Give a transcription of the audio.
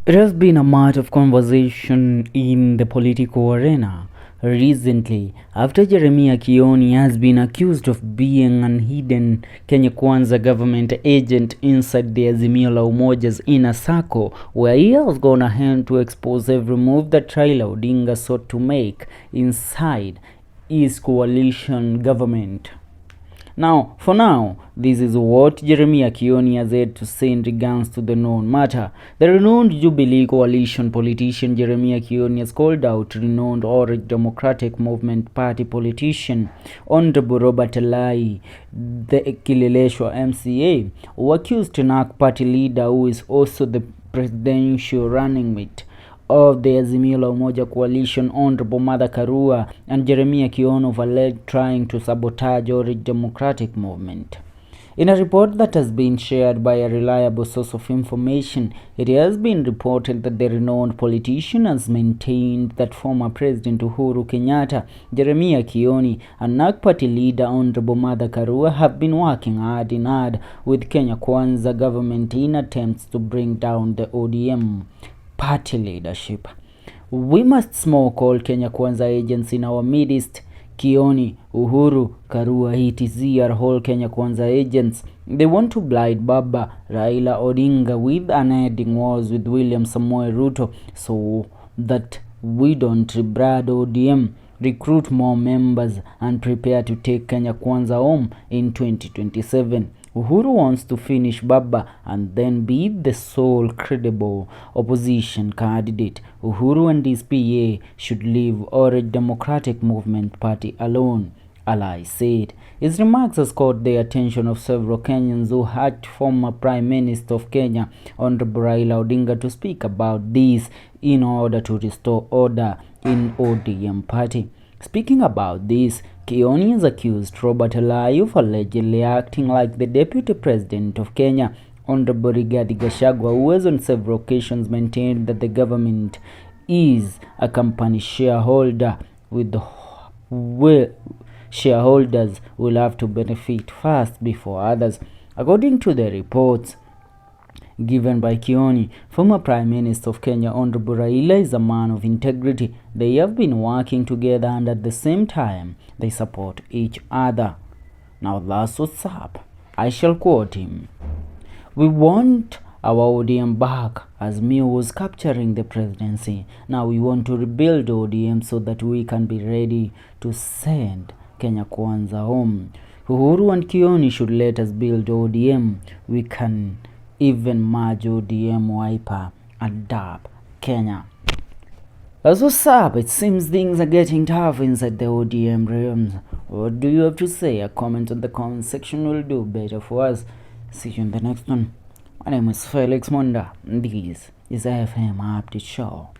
It has been a matter of conversation in the political arena recently after Kioni has been accused of being an hidden Kenya Kwanza government agent inside the Azimio La Umoja's inner circle, where he has gone ahead to expose every move that RAILA Odinga sought to make inside his coalition government. Now, for now, this is what Kioni has had to say in regards to the known matter. The renowned Jubilee coalition politician Kioni has called out renowned Orange Democratic Movement Party politician Honorable Robert Alai, the Kileleshwa MCA, who accused NARC party leader, who is also the presidential running mate of the Azimio La Umoja coalition, Honorable Martha Karua and Kioni, of alleged trying to sabotage Orange Democratic Movement. In a report that has been shared by a reliable source of information, it has been reported that the renowned politician has maintained that former President Uhuru Kenyatta, Kioni, and NARC party leader Honorable Martha Karua have been working hard in hand with Kenya Kwanza government in attempts to bring down the ODM party leadership. We must smoke all Kenya Kwanza agents in our midst. Kioni, Uhuru, Karua, etc. are all Kenya Kwanza agents. They want to blind Baba Raila Odinga with unending wars with William Samoei Ruto so that we don't rebrand ODM, recruit more members, and prepare to take Kenya Kwanza home in 2027. Uhuru wants to finish Baba and then be the sole credible opposition candidate. Uhuru and his PA should leave Orange Democratic Movement Party alone, Alai said. His remarks has caught the attention of several Kenyans who urged former Prime Minister of Kenya, Honorable Raila Odinga, to speak about this in order to restore order in ODM party. Speaking about this, Kioni has accused Robert Alai of allegedly acting like the Deputy President of Kenya, Honorable Rigathi Gachagua, who has on several occasions maintained that the government is a company shareholder with shareholders will have to benefit first before others. According to the reports given by Kioni, former Prime Minister of Kenya, Honorable Raila, is a man of integrity. They have been working together and at the same time, they support each other. Now that's what's up. I shall quote him. We want our ODM back as Mio was capturing the presidency. Now we want to rebuild ODM so that we can be ready to send Kenya Kwanza home. Uhuru and Kioni should let us build ODM. We can even merge ODM, Wiper, and DAP Kenya. That's what's up. It seems things are getting tough inside the ODM realms. What do you have to say? A comment on the comment section will do better for us. See you in the next one. My name is Felix Monda. This is FM Update Show.